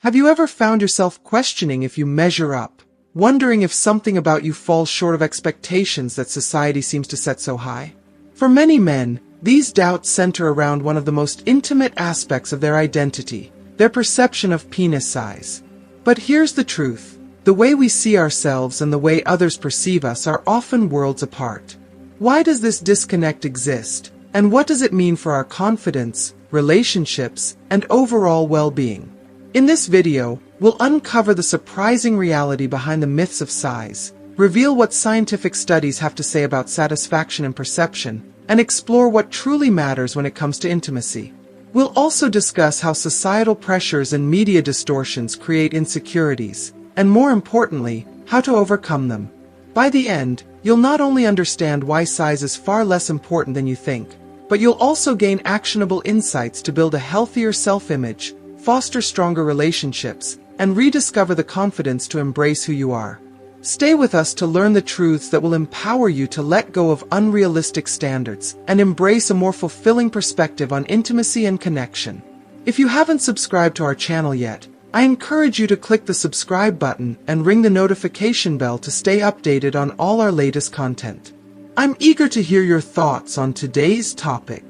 Have you ever found yourself questioning if you measure up, wondering if something about you falls short of expectations that society seems to set so high? For many men, these doubts center around one of the most intimate aspects of their identity, their perception of penis size. But here's the truth. The way we see ourselves and the way others perceive us are often worlds apart. Why does this disconnect exist, and what does it mean for our confidence, relationships, and overall well-being? In this video, we'll uncover the surprising reality behind the myths of size, reveal what scientific studies have to say about satisfaction and perception, and explore what truly matters when it comes to intimacy. We'll also discuss how societal pressures and media distortions create insecurities, and more importantly, how to overcome them. By the end, you'll not only understand why size is far less important than you think, but you'll also gain actionable insights to build a healthier self-image, foster stronger relationships, and rediscover the confidence to embrace who you are. Stay with us to learn the truths that will empower you to let go of unrealistic standards and embrace a more fulfilling perspective on intimacy and connection. If you haven't subscribed to our channel yet, I encourage you to click the subscribe button and ring the notification bell to stay updated on all our latest content. I'm eager to hear your thoughts on today's topic.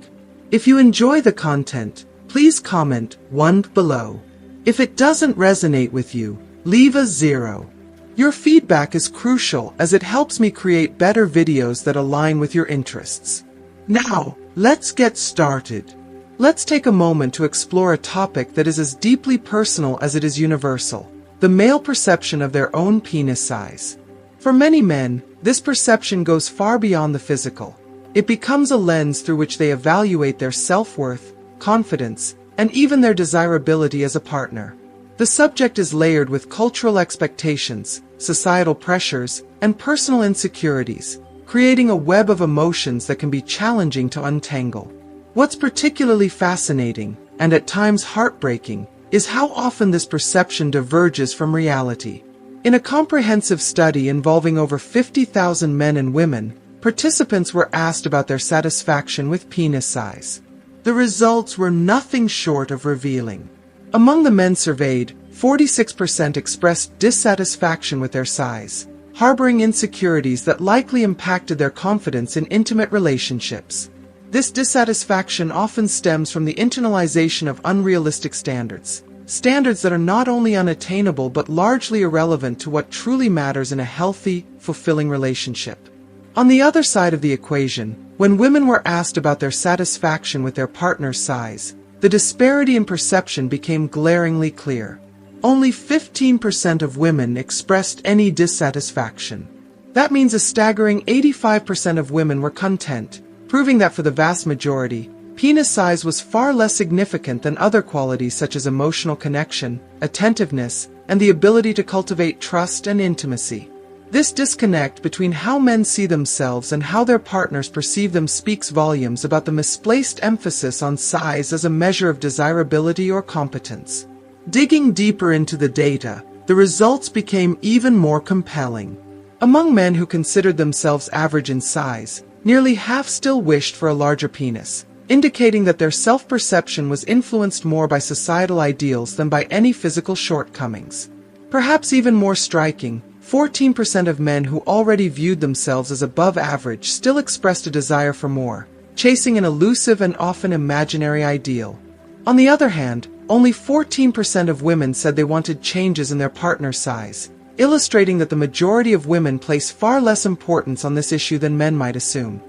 If you enjoy the content, please comment 1 below. If it doesn't resonate with you, leave a 0. Your feedback is crucial as it helps me create better videos that align with your interests. Now, let's get started. Let's take a moment to explore a topic that is as deeply personal as it is universal: the male perception of their own penis size. For many men, this perception goes far beyond the physical. It becomes a lens through which they evaluate their self-worth, confidence, and even their desirability as a partner. The subject is layered with cultural expectations, societal pressures, and personal insecurities, creating a web of emotions that can be challenging to untangle. What's particularly fascinating, and at times heartbreaking, is how often this perception diverges from reality. In a comprehensive study involving over 50,000 men and women, participants were asked about their satisfaction with penis size. The results were nothing short of revealing. Among the men surveyed, 46% expressed dissatisfaction with their size, harboring insecurities that likely impacted their confidence in intimate relationships. This dissatisfaction often stems from the internalization of unrealistic standards that are not only unattainable but largely irrelevant to what truly matters in a healthy, fulfilling relationship. On the other side of the equation, when women were asked about their satisfaction with their partner's size, the disparity in perception became glaringly clear. Only 15% of women expressed any dissatisfaction. That means a staggering 85% of women were content, proving that for the vast majority, penis size was far less significant than other qualities such as emotional connection, attentiveness, and the ability to cultivate trust and intimacy. This disconnect between how men see themselves and how their partners perceive them speaks volumes about the misplaced emphasis on size as a measure of desirability or competence. Digging deeper into the data, the results became even more compelling. Among men who considered themselves average in size, nearly half still wished for a larger penis, indicating that their self-perception was influenced more by societal ideals than by any physical shortcomings. Perhaps even more striking, 14% of men who already viewed themselves as above average still expressed a desire for more, chasing an elusive and often imaginary ideal. On the other hand, only 14% of women said they wanted changes in their partner's size, illustrating that the majority of women place far less importance on this issue than men might assume.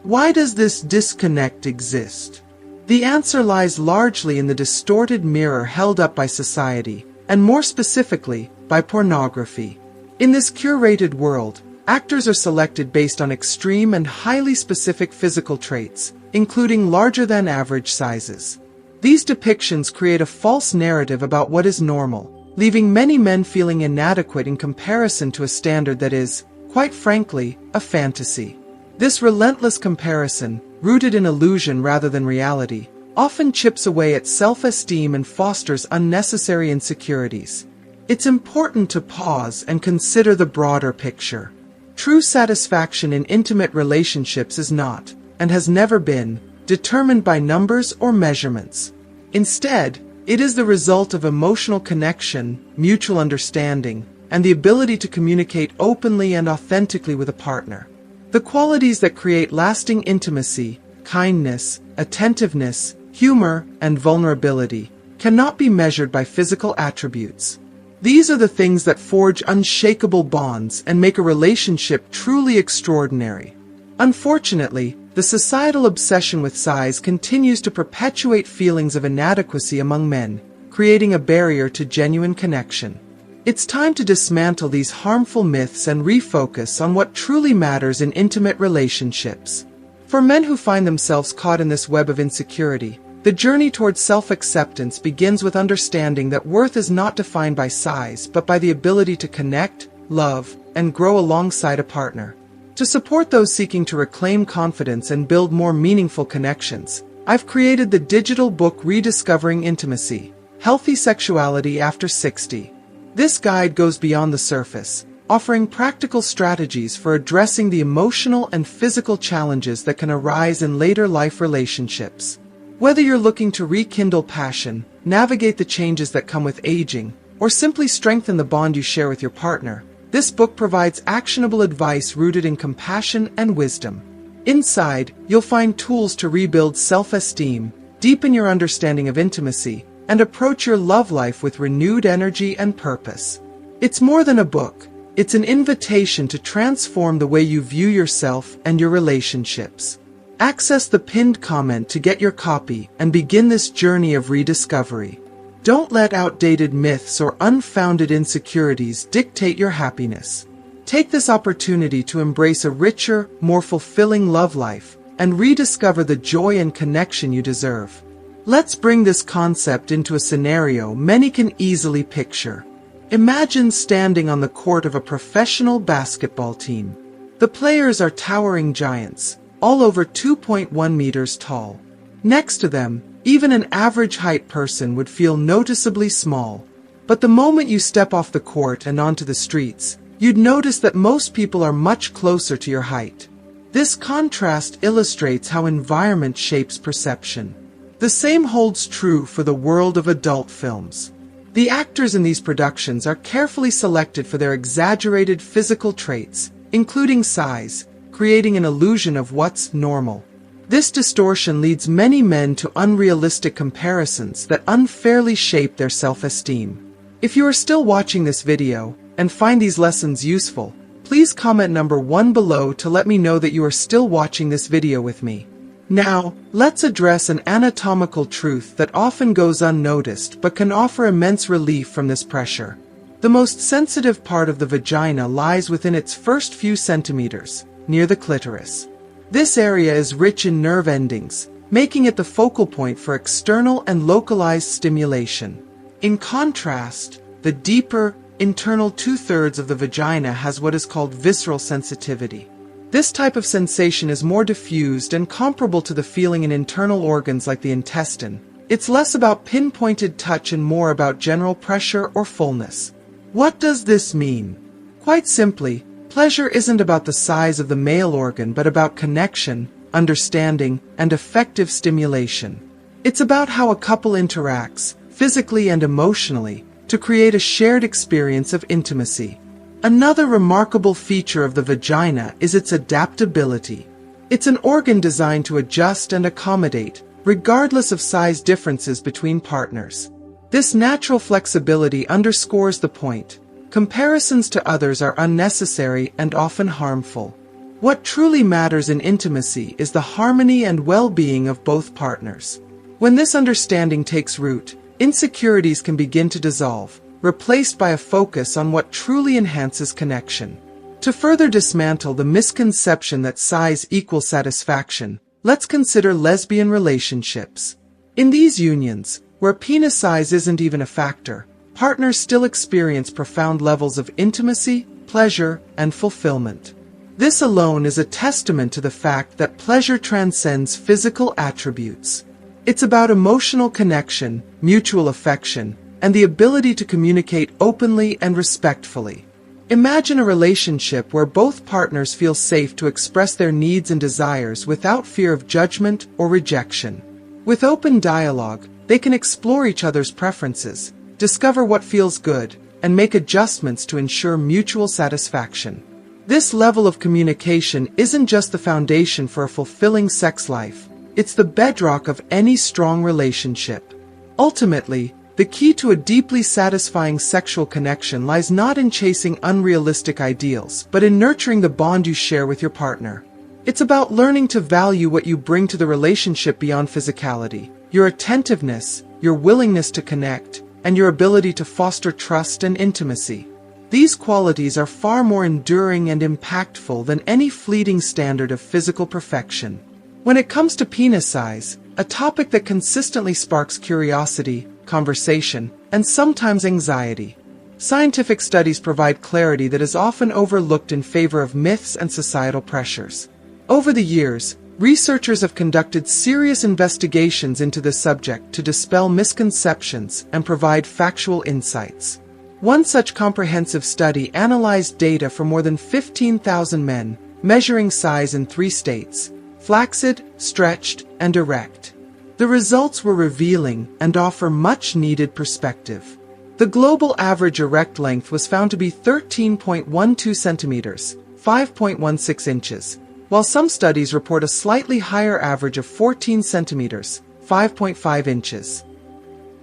Why does this disconnect exist? The answer lies largely in the distorted mirror held up by society, and more specifically, by pornography. In this curated world, actors are selected based on extreme and highly specific physical traits, including larger-than-average sizes. These depictions create a false narrative about what is normal, leaving many men feeling inadequate in comparison to a standard that is, quite frankly, a fantasy. This relentless comparison, rooted in illusion rather than reality, often chips away at self-esteem and fosters unnecessary insecurities. It's important to pause and consider the broader picture. True satisfaction in intimate relationships is not, and has never been, determined by numbers or measurements. Instead, It is the result of emotional connection, mutual understanding, and the ability to communicate openly and authentically with a partner. The qualities that create lasting intimacy, kindness, attentiveness, humor, and vulnerability, cannot be measured by physical attributes. These are the things that forge unshakable bonds and make a relationship truly extraordinary. Unfortunately, the societal obsession with size continues to perpetuate feelings of inadequacy among men, creating a barrier to genuine connection. It's time to dismantle these harmful myths and refocus on what truly matters in intimate relationships. For men who find themselves caught in this web of insecurity, the journey towards self-acceptance begins with understanding that worth is not defined by size but by the ability to connect, love, and grow alongside a partner. To support those seeking to reclaim confidence and build more meaningful connections, I've created the digital book Rediscovering Intimacy: Healthy Sexuality After 60. This guide goes beyond the surface, offering practical strategies for addressing the emotional and physical challenges that can arise in later life relationships. Whether you're looking to rekindle passion, navigate the changes that come with aging, or simply strengthen the bond you share with your partner, this book provides actionable advice rooted in compassion and wisdom. Inside, you'll find tools to rebuild self-esteem, deepen your understanding of intimacy, and approach your love life with renewed energy and purpose. It's more than a book. It's an invitation to transform the way you view yourself and your relationships. Access the pinned comment to get your copy and begin this journey of rediscovery. Don't let outdated myths or unfounded insecurities dictate your happiness. Take this opportunity to embrace a richer, more fulfilling love life and rediscover the joy and connection you deserve. Let's bring this concept into a scenario many can easily picture. Imagine standing on the court of a professional basketball team. The players are towering giants, all over 2.1 meters tall. Next to them, even an average height person would feel noticeably small. But the moment you step off the court and onto the streets, you'd notice that most people are much closer to your height. This contrast illustrates how environment shapes perception. The same holds true for the world of adult films. The actors in these productions are carefully selected for their exaggerated physical traits, including size, creating an illusion of what's normal. This distortion leads many men to unrealistic comparisons that unfairly shape their self-esteem. If you are still watching this video and find these lessons useful, please comment number 1 below to let me know that you are still watching this video with me. Now, let's address an anatomical truth that often goes unnoticed but can offer immense relief from this pressure. The most sensitive part of the vagina lies within its first few centimeters, near the clitoris. This area is rich in nerve endings, making it the focal point for external and localized stimulation. In contrast, the deeper, internal 2/3 of the vagina has what is called visceral sensitivity. This type of sensation is more diffused and comparable to the feeling in internal organs like the intestine. It's less about pinpointed touch and more about general pressure or fullness. What does this mean? Quite simply, pleasure isn't about the size of the male organ but about connection, understanding, and effective stimulation. It's about how a couple interacts, physically and emotionally, to create a shared experience of intimacy. Another remarkable feature of the vagina is its adaptability. It's an organ designed to adjust and accommodate, regardless of size differences between partners. This natural flexibility underscores the point: comparisons to others are unnecessary and often harmful. What truly matters in intimacy is the harmony and well-being of both partners. When this understanding takes root, insecurities can begin to dissolve, replaced by a focus on what truly enhances connection. To further dismantle the misconception that size equals satisfaction, let's consider lesbian relationships. In these unions, where penis size isn't even a factor, partners still experience profound levels of intimacy, pleasure, and fulfillment. This alone is a testament to the fact that pleasure transcends physical attributes. It's about emotional connection, mutual affection, and the ability to communicate openly and respectfully. Imagine a relationship where both partners feel safe to express their needs and desires without fear of judgment or rejection. With open dialogue, they can explore each other's preferences, discover what feels good, and make adjustments to ensure mutual satisfaction. This level of communication isn't just the foundation for a fulfilling sex life, it's the bedrock of any strong relationship. Ultimately, the key to a deeply satisfying sexual connection lies not in chasing unrealistic ideals, but in nurturing the bond you share with your partner. It's about learning to value what you bring to the relationship beyond physicality, your attentiveness, your willingness to connect, and your ability to foster trust and intimacy. These qualities are far more enduring and impactful than any fleeting standard of physical perfection. When it comes to penis size, a topic that consistently sparks curiosity, conversation, and sometimes anxiety, scientific studies provide clarity that is often overlooked in favor of myths and societal pressures. Over the years, researchers have conducted serious investigations into the subject to dispel misconceptions and provide factual insights. One such comprehensive study analyzed data from more than 15,000 men, measuring size in 3 states: flaccid, stretched, and erect. The results were revealing and offer much-needed perspective. The global average erect length was found to be 13.12 centimeters, 5.16 inches, while some studies report a slightly higher average of 14 centimeters, 5.5 inches.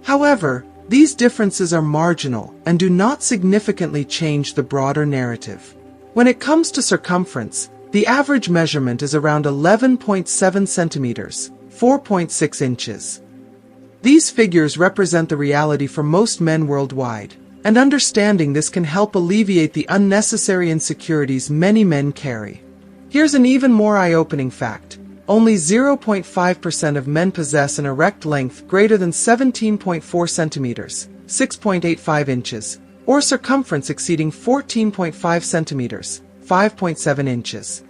However, these differences are marginal and do not significantly change the broader narrative. When it comes to circumference, the average measurement is around 11.7 centimeters, 4.6 inches. These figures represent the reality for most men worldwide, and understanding this can help alleviate the unnecessary insecurities many men carry. Here's an even more eye-opening fact. Only 0.5% of men possess an erect length greater than 17.4 centimeters, 6.85 inches, or circumference exceeding 14.5 centimeters, 5.7 inches.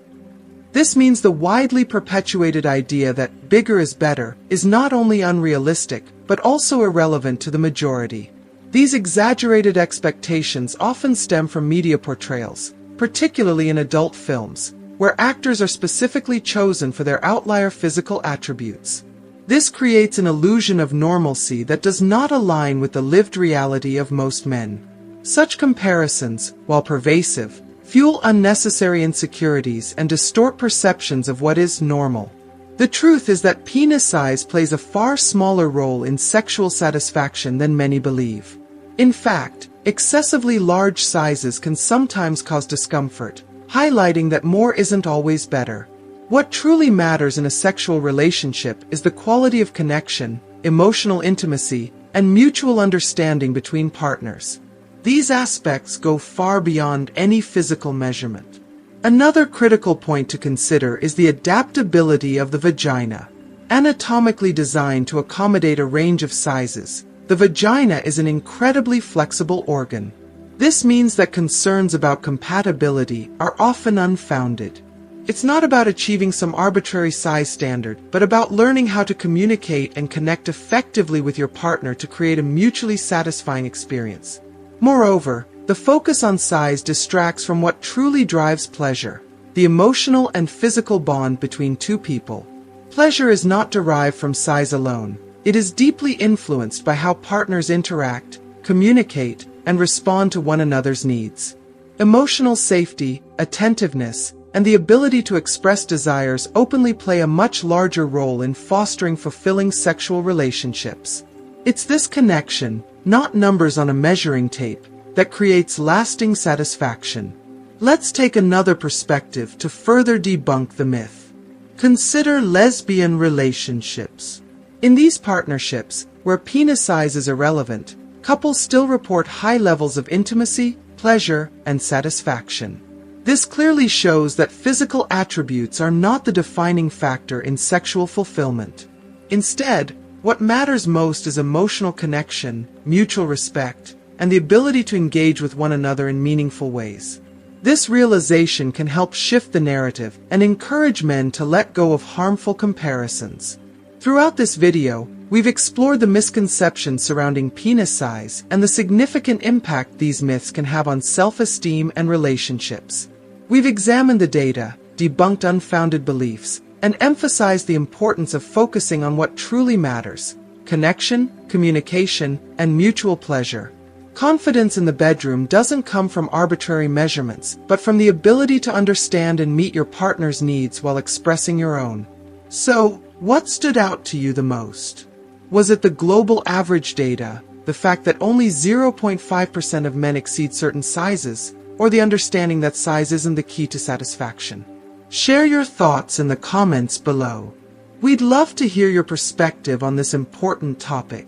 This means the widely perpetuated idea that bigger is better is not only unrealistic, but also irrelevant to the majority. These exaggerated expectations often stem from media portrayals, particularly in adult films, where actors are specifically chosen for their outlier physical attributes. This creates an illusion of normalcy that does not align with the lived reality of most men. Such comparisons, while pervasive, fuel unnecessary insecurities and distort perceptions of what is normal. The truth is that penis size plays a far smaller role in sexual satisfaction than many believe. In fact, excessively large sizes can sometimes cause discomfort, highlighting that more isn't always better. What truly matters in a sexual relationship is the quality of connection, emotional intimacy, and mutual understanding between partners. These aspects go far beyond any physical measurement. Another critical point to consider is the adaptability of the vagina. Anatomically designed to accommodate a range of sizes, the vagina is an incredibly flexible organ. This means that concerns about compatibility are often unfounded. It's not about achieving some arbitrary size standard, but about learning how to communicate and connect effectively with your partner to create a mutually satisfying experience. Moreover, the focus on size distracts from what truly drives pleasure, the emotional and physical bond between two people. Pleasure is not derived from size alone. It is deeply influenced by how partners interact, communicate, and respond to one another's needs. Emotional safety, attentiveness, and the ability to express desires openly play a much larger role in fostering fulfilling sexual relationships. It's this connection, not numbers on a measuring tape, that creates lasting satisfaction. Let's take another perspective to further debunk the myth. Consider lesbian relationships. In these partnerships, where penis size is irrelevant, couples still report high levels of intimacy, pleasure, and satisfaction. This clearly shows that physical attributes are not the defining factor in sexual fulfillment. Instead, what matters most is emotional connection, mutual respect, and the ability to engage with one another in meaningful ways. This realization can help shift the narrative and encourage men to let go of harmful comparisons. Throughout this video, we've explored the misconceptions surrounding penis size and the significant impact these myths can have on self-esteem and relationships. We've examined the data, debunked unfounded beliefs, and emphasized the importance of focusing on what truly matters: connection, communication, and mutual pleasure. Confidence in the bedroom doesn't come from arbitrary measurements, but from the ability to understand and meet your partner's needs while expressing your own. So, what stood out to you the most? Was it the global average data, the fact that only 0.5% of men exceed certain sizes, or the understanding that size isn't the key to satisfaction? Share your thoughts in the comments below. We'd love to hear your perspective on this important topic.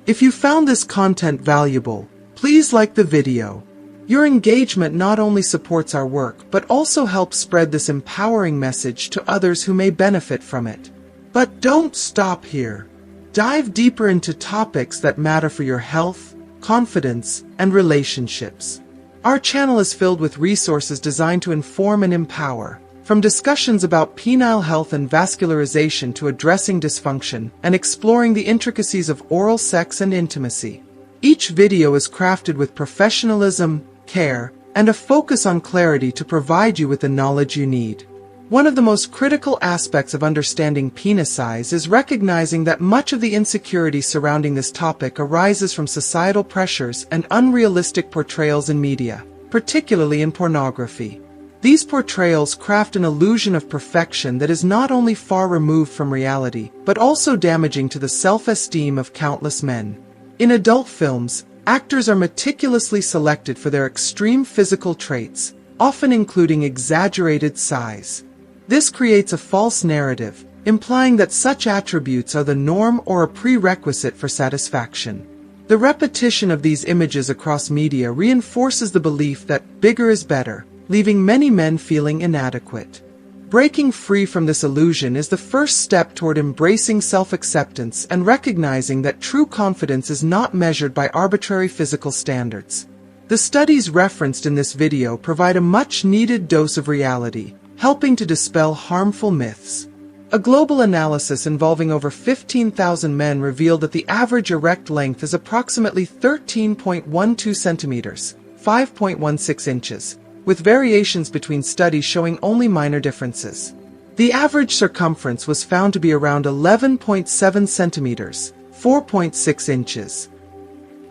If you found this content valuable, please like the video. Your engagement not only supports our work, but also helps spread this empowering message to others who may benefit from it. But don't stop here. Dive deeper into topics that matter for your health, confidence, and relationships. Our channel is filled with resources designed to inform and empower, from discussions about penile health and vascularization to addressing dysfunction and exploring the intricacies of oral sex and intimacy. Each video is crafted with professionalism, care, and a focus on clarity to provide you with the knowledge you need. One of the most critical aspects of understanding penis size is recognizing that much of the insecurity surrounding this topic arises from societal pressures and unrealistic portrayals in media, particularly in pornography. These portrayals craft an illusion of perfection that is not only far removed from reality, but also damaging to the self-esteem of countless men. In adult films, actors are meticulously selected for their extreme physical traits, often including exaggerated size. This creates a false narrative, implying that such attributes are the norm or a prerequisite for satisfaction. The repetition of these images across media reinforces the belief that bigger is better, leaving many men feeling inadequate. Breaking free from this illusion is the first step toward embracing self-acceptance and recognizing that true confidence is not measured by arbitrary physical standards. The studies referenced in this video provide a much-needed dose of reality, helping to dispel harmful myths. A global analysis involving over 15,000 men revealed that the average erect length is approximately 13.12 centimeters, 5.16 inches, with variations between studies showing only minor differences. The average circumference was found to be around 11.7 centimeters, 4.6 inches.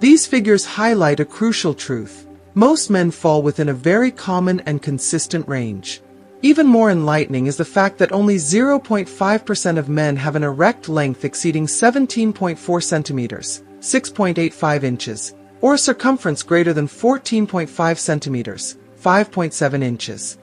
These figures highlight a crucial truth. Most men fall within a very common and consistent range. Even more enlightening is the fact that only 0.5% of men have an erect length exceeding 17.4 centimeters, 6.85 inches, or a circumference greater than 14.5 centimeters, 5.7 inches.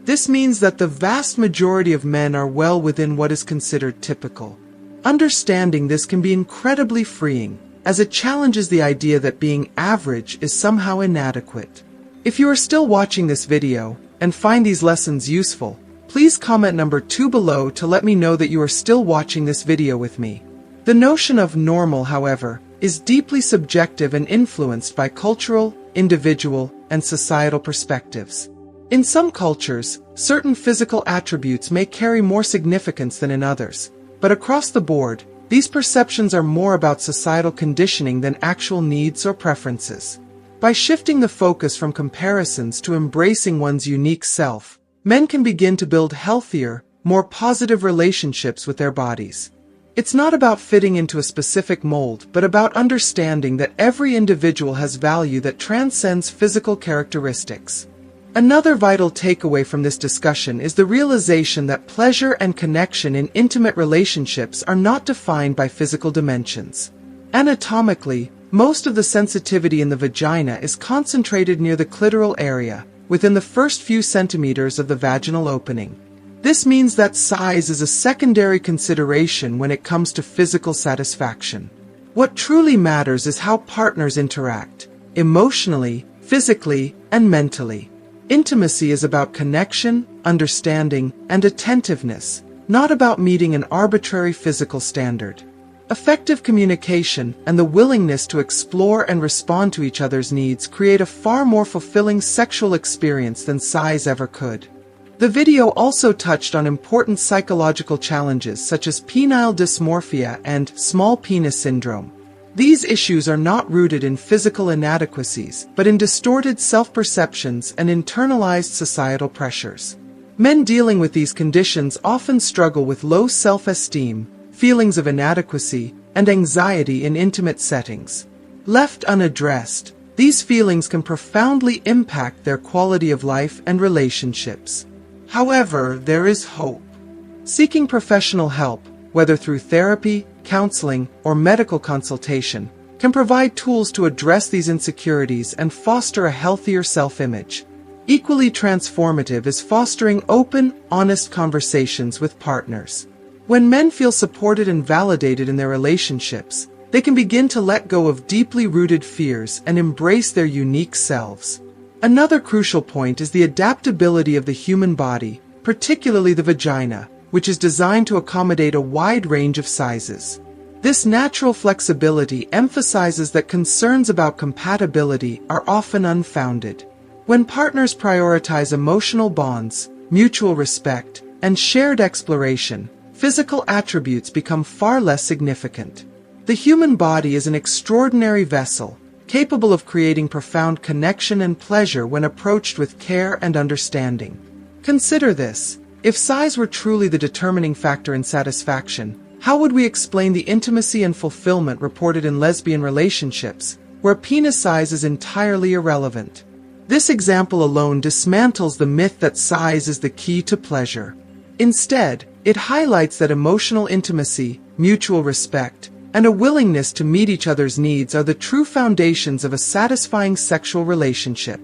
This means that the vast majority of men are well within what is considered typical. Understanding this can be incredibly freeing, as it challenges the idea that being average is somehow inadequate. If you are still watching this video and find these lessons useful, please comment number 2 below to let me know that you are still watching this video with me. The notion of normal, however, is deeply subjective and influenced by cultural, individual, and societal perspectives. In some cultures, certain physical attributes may carry more significance than in others, but across the board, these perceptions are more about societal conditioning than actual needs or preferences. By shifting the focus from comparisons to embracing one's unique self, men can begin to build healthier, more positive relationships with their bodies. It's not about fitting into a specific mold, but about understanding that every individual has value that transcends physical characteristics. Another vital takeaway from this discussion is the realization that pleasure and connection in intimate relationships are not defined by physical dimensions. Anatomically, most of the sensitivity in the vagina is concentrated near the clitoral area, within the first few centimeters of the vaginal opening. This means that size is a secondary consideration when it comes to physical satisfaction. What truly matters is how partners interact, emotionally, physically, and mentally. Intimacy is about connection, understanding, and attentiveness, not about meeting an arbitrary physical standard. Effective communication and the willingness to explore and respond to each other's needs create a far more fulfilling sexual experience than size ever could. The video also touched on important psychological challenges such as penile dysmorphia and small penis syndrome. These issues are not rooted in physical inadequacies, but in distorted self-perceptions and internalized societal pressures. Men dealing with these conditions often struggle with low self-esteem, feelings of inadequacy, and anxiety in intimate settings. Left unaddressed, these feelings can profoundly impact their quality of life and relationships. However, there is hope. Seeking professional help, whether through therapy, counseling, or medical consultation, can provide tools to address these insecurities and foster a healthier self-image. Equally transformative is fostering open, honest conversations with partners. When men feel supported and validated in their relationships, they can begin to let go of deeply rooted fears and embrace their unique selves. Another crucial point is the adaptability of the human body, particularly the vagina, which is designed to accommodate a wide range of sizes. This natural flexibility emphasizes that concerns about compatibility are often unfounded. When partners prioritize emotional bonds, mutual respect, and shared exploration, physical attributes become far less significant. The human body is an extraordinary vessel, capable of creating profound connection and pleasure when approached with care and understanding. Consider this: if size were truly the determining factor in satisfaction, how would we explain the intimacy and fulfillment reported in lesbian relationships, where penis size is entirely irrelevant? This example alone dismantles the myth that size is the key to pleasure. Instead, it highlights that emotional intimacy, mutual respect, and a willingness to meet each other's needs are the true foundations of a satisfying sexual relationship.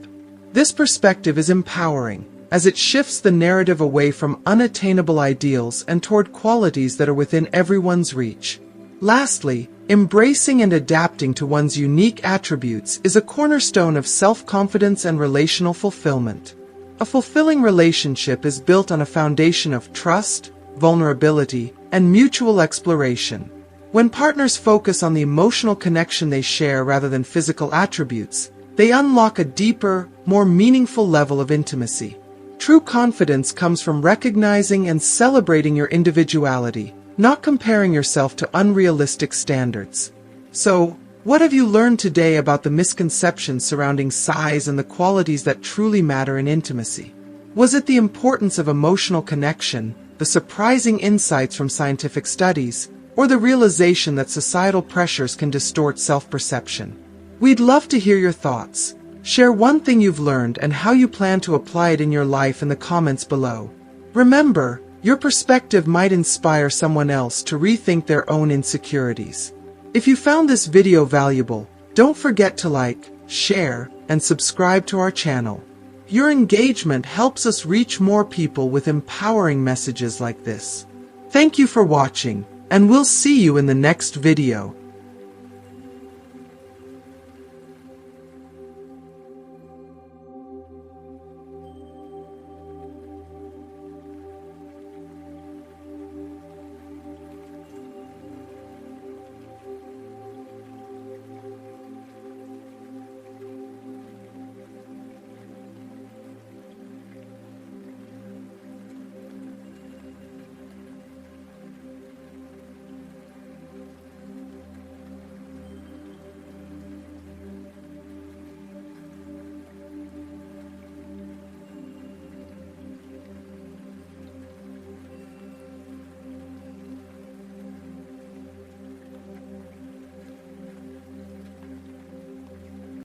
This perspective is empowering, as it shifts the narrative away from unattainable ideals and toward qualities that are within everyone's reach. Lastly, embracing and adapting to one's unique attributes is a cornerstone of self-confidence and relational fulfillment. A fulfilling relationship is built on a foundation of trust, vulnerability, and mutual exploration. When partners focus on the emotional connection they share rather than physical attributes, they unlock a deeper, more meaningful level of intimacy. True confidence comes from recognizing and celebrating your individuality, not comparing yourself to unrealistic standards. So, what have you learned today about the misconceptions surrounding size and the qualities that truly matter in intimacy? Was it the importance of emotional connection, the surprising insights from scientific studies, or the realization that societal pressures can distort self-perception? We'd love to hear your thoughts. Share one thing you've learned and how you plan to apply it in your life in the comments below. Remember, your perspective might inspire someone else to rethink their own insecurities. If you found this video valuable, don't forget to like, share, and subscribe to our channel. Your engagement helps us reach more people with empowering messages like this. Thank you for watching, and we'll see you in the next video.